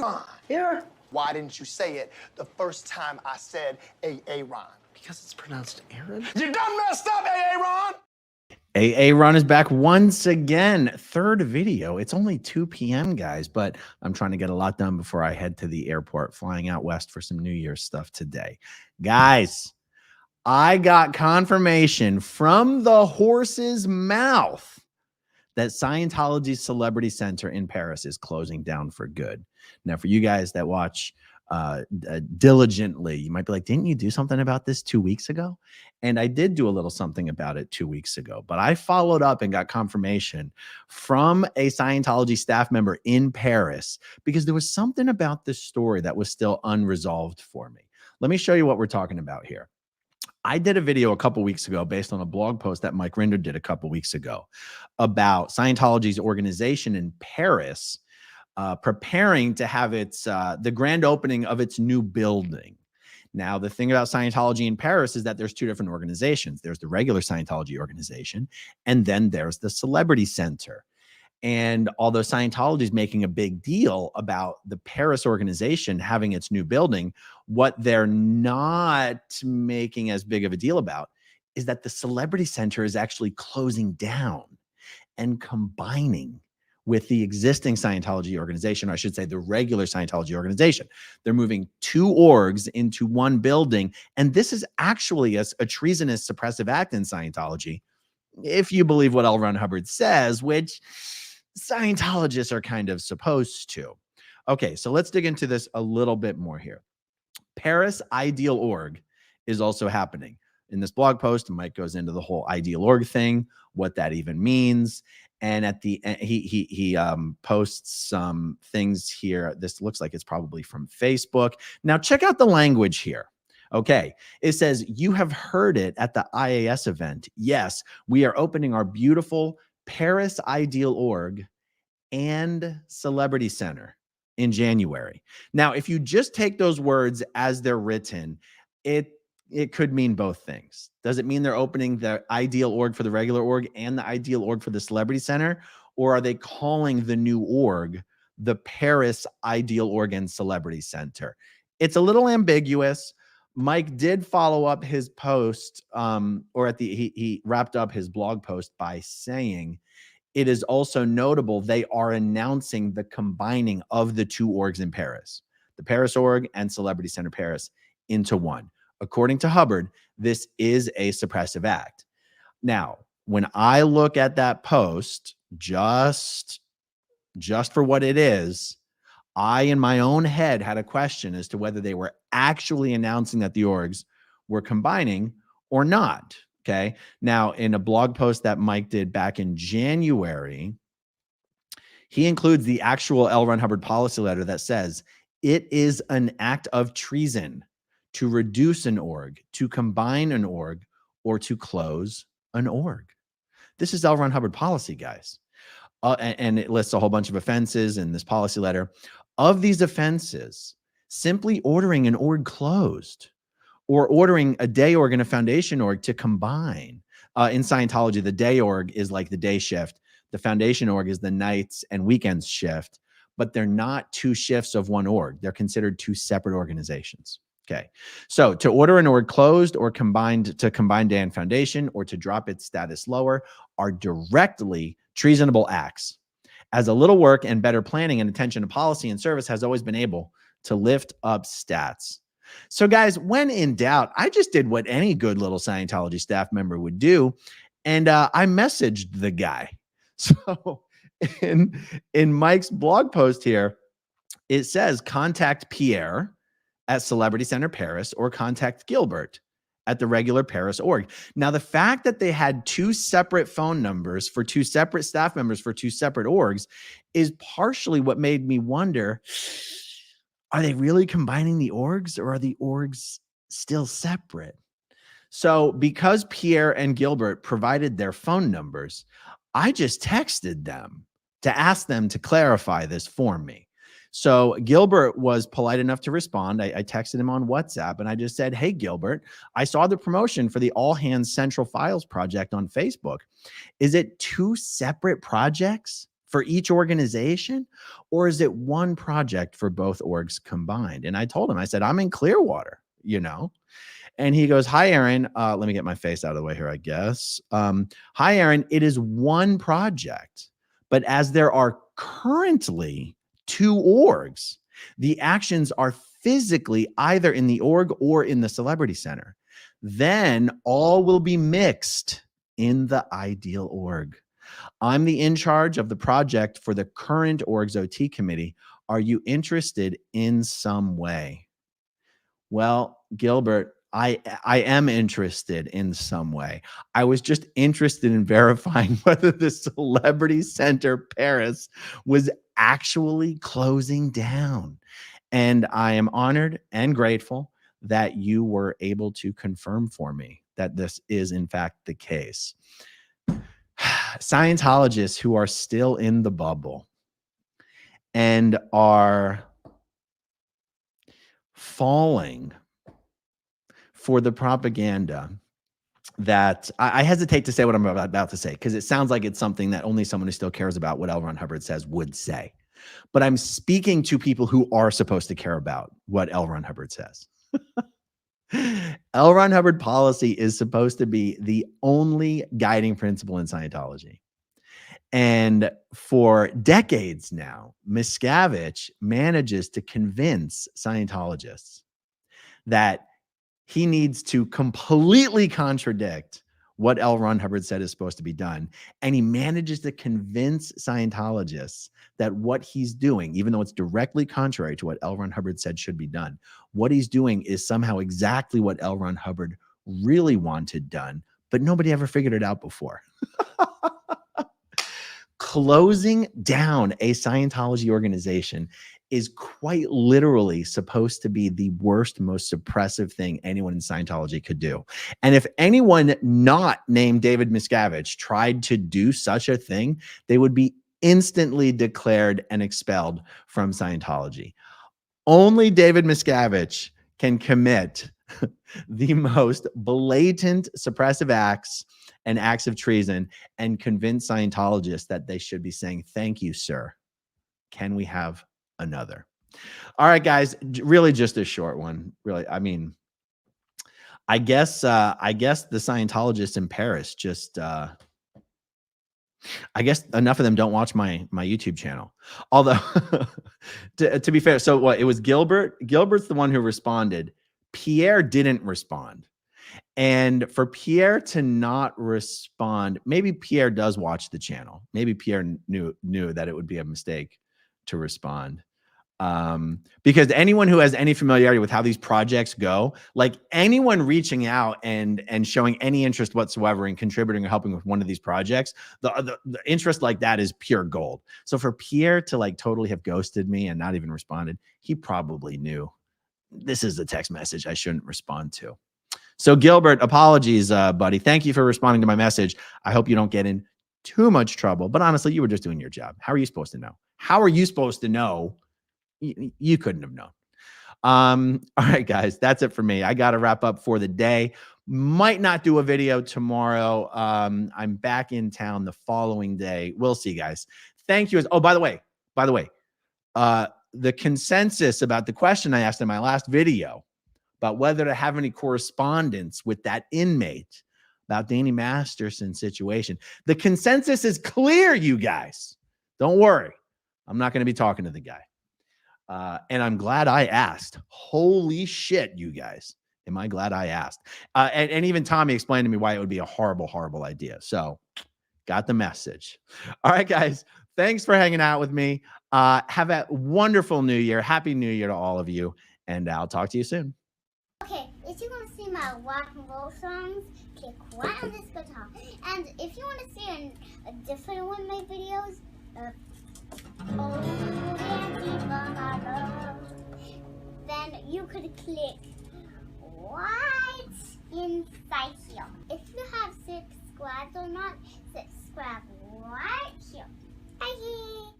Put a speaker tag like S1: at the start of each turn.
S1: Aaron.
S2: Yeah.
S1: Why didn't you say it the first time I said Aaron?
S2: Because it's pronounced Aaron?
S1: You done messed up, Aaron!
S3: Aaron is back once again. Third video. It's only 2 p.m., guys, but I'm trying to get a lot done before I head to the airport, flying out west for some New Year's stuff today. Guys, I got confirmation from the horse's mouth that Scientology's Celebrity Center in Paris is closing down for good. Now, for you guys that watch diligently, you might be like, didn't you do something about this 2 weeks ago? And I did do a little something about it 2 weeks ago, but I followed up and got confirmation from a Scientology staff member in Paris because there was something about this story that was still unresolved for me. Let me show you what we're talking about here. I did a video a couple weeks ago based on a blog post that Mike Rinder did a couple weeks ago about Scientology's organization in Paris preparing to have its the grand opening of its new building. Now, the thing about Scientology in Paris is that there's two different organizations. There's the regular Scientology organization, and then there's the Celebrity Center. And although Scientology is making a big deal about the Paris organization having its new building, what they're not making as big of a deal about is that the Celebrity Center is actually closing down and combining with the existing Scientology organization, or I should say the regular Scientology organization. They're moving two orgs into one building. And this is actually a treasonous suppressive act in Scientology, if you believe what L. Ron Hubbard says, which Scientologists are kind of supposed to. Okay, so let's dig into this a little bit more here. Paris Ideal Org is also happening. In this blog post, Mike goes into the whole Ideal Org thing, what that even means. And at the end, he posts some things here. This looks like it's probably from Facebook. Now, check out the language here. Okay, it says, you have heard it at the IAS event. Yes, we are opening our beautiful Paris Ideal Org and Celebrity Center in January. Now, if you just take those words as they're written, it could mean both things. Does it mean they're opening the Ideal Org for the regular org and the Ideal Org for the Celebrity Center? Or are they calling the new org the Paris Ideal Org and Celebrity Center? It's a little ambiguous. Mike did follow up his post, he wrapped up his blog post by saying, it is also notable they are announcing the combining of the two orgs in Paris, the Paris org and Celebrity Center Paris, into one. According to Hubbard, this is a suppressive act. Now, when I look at that post, just for what it is, I, in my own head, had a question as to whether they were actually announcing that the orgs were combining or not. Okay. Now, in a blog post that Mike did back in January, he includes the actual L. Ron Hubbard policy letter that says it is an act of treason to reduce an org, to combine an org, or to close an org. This is L. Ron Hubbard policy, guys. And it lists a whole bunch of offenses in this policy letter. Of these offenses, simply ordering an org closed or ordering a day org and a foundation org to combine. In Scientology, the day org is like the day shift. The foundation org is the nights and weekends shift, but they're not two shifts of one org. They're considered two separate organizations. Okay, so to order an org closed or combined to combine day and foundation or to drop its status lower are directly treasonable acts. As a little work and better planning and attention to policy and service has always been able to lift up stats. So guys, when in doubt, I just did what any good little Scientology staff member would do. And I messaged the guy. So in Mike's blog post here, it says, contact Pierre at Celebrity Center Paris or contact Gilbert at the regular Paris org. Now, the fact that they had two separate phone numbers for two separate staff members for two separate orgs is partially what made me wonder, are they really combining the orgs or are the orgs still separate? So because Pierre and Gilbert provided their phone numbers, I just texted them to ask them to clarify this for me. So Gilbert was polite enough to respond. I texted him on WhatsApp and I just said, hey, Gilbert, I saw the promotion for the All Hands Central Files project on Facebook. Is it two separate projects for each organization, or is it one project for both orgs combined? And I told him, I said, I'm in Clearwater, you know? And he goes, hi, Aaron. Let me get my face out of the way here, I guess. Hi, Aaron. It is one project, but as there are currently 2 orgs, the actions are physically either in the org or in the celebrity center. Then all will be mixed in the ideal org. I'm the in charge of the project for the current org's OT committee. Are you interested in some way? Well, Gilbert, I am interested in some way. I was just interested in verifying whether the Celebrity Center Paris was actually closing down. And I am honored and grateful that you were able to confirm for me that this is in fact the case. Scientologists who are still in the bubble and are falling for the propaganda that I hesitate to say what I'm about to say, because it sounds like it's something that only someone who still cares about what L. Ron Hubbard says would say. But I'm speaking to people who are supposed to care about what L. Ron Hubbard says. L. Ron Hubbard policy is supposed to be the only guiding principle in Scientology. And for decades now, Miscavige manages to convince Scientologists that he needs to completely contradict what L. Ron Hubbard said is supposed to be done. And he manages to convince Scientologists that what he's doing, even though it's directly contrary to what L. Ron Hubbard said should be done, what he's doing is somehow exactly what L. Ron Hubbard really wanted done, but nobody ever figured it out before. Closing down a Scientology organization is quite literally supposed to be the worst, most suppressive thing anyone in Scientology could do. And if anyone not named David Miscavige tried to do such a thing, they would be instantly declared and expelled from Scientology. Only David Miscavige can commit the most blatant suppressive acts and acts of treason and convince Scientologists that they should be saying, thank you, sir. Can we have another? All right, guys, really just a short one. Really, I mean, I guess the Scientologists in Paris just, I guess enough of them don't watch my YouTube channel. Although, to be fair, so what? It was Gilbert. Gilbert's the one who responded. Pierre didn't respond. And for Pierre to not respond, maybe Pierre does watch the channel. Maybe Pierre knew that it would be a mistake to respond. Because anyone who has any familiarity with how these projects go, like anyone reaching out and showing any interest whatsoever in contributing or helping with one of these projects, the interest like that is pure gold. So for Pierre to like totally have ghosted me and not even responded, he probably knew this is a text message I shouldn't respond to. So Gilbert, apologies, buddy. Thank you for responding to my message. I hope you don't get in too much trouble, but honestly, you were just doing your job. How are you supposed to know? How are you supposed to know? You couldn't have known. All right, guys, that's it for me. I got to wrap up for the day. Might not do a video tomorrow. I'm back in town the following day. We'll see, guys. Thank you. Oh, by the way, the consensus about the question I asked in my last video about whether to have any correspondence with that inmate about Danny Masterson's situation. The consensus is clear, you guys. Don't worry. I'm not going to be talking to the guy. And I'm glad I asked. Holy shit, you guys. Am I glad I asked? And even Tommy explained to me why it would be a horrible, horrible idea. So got the message. All right, guys. Thanks for hanging out with me. Have a wonderful new year. Happy New Year to all of you. And I'll talk to you soon.
S4: Okay, if you want to see my rock and roll songs, click right on this guitar. And if you want to see a different one of my videos, then you could click right inside here. If you have subscribed or not, subscribe right here. Bye.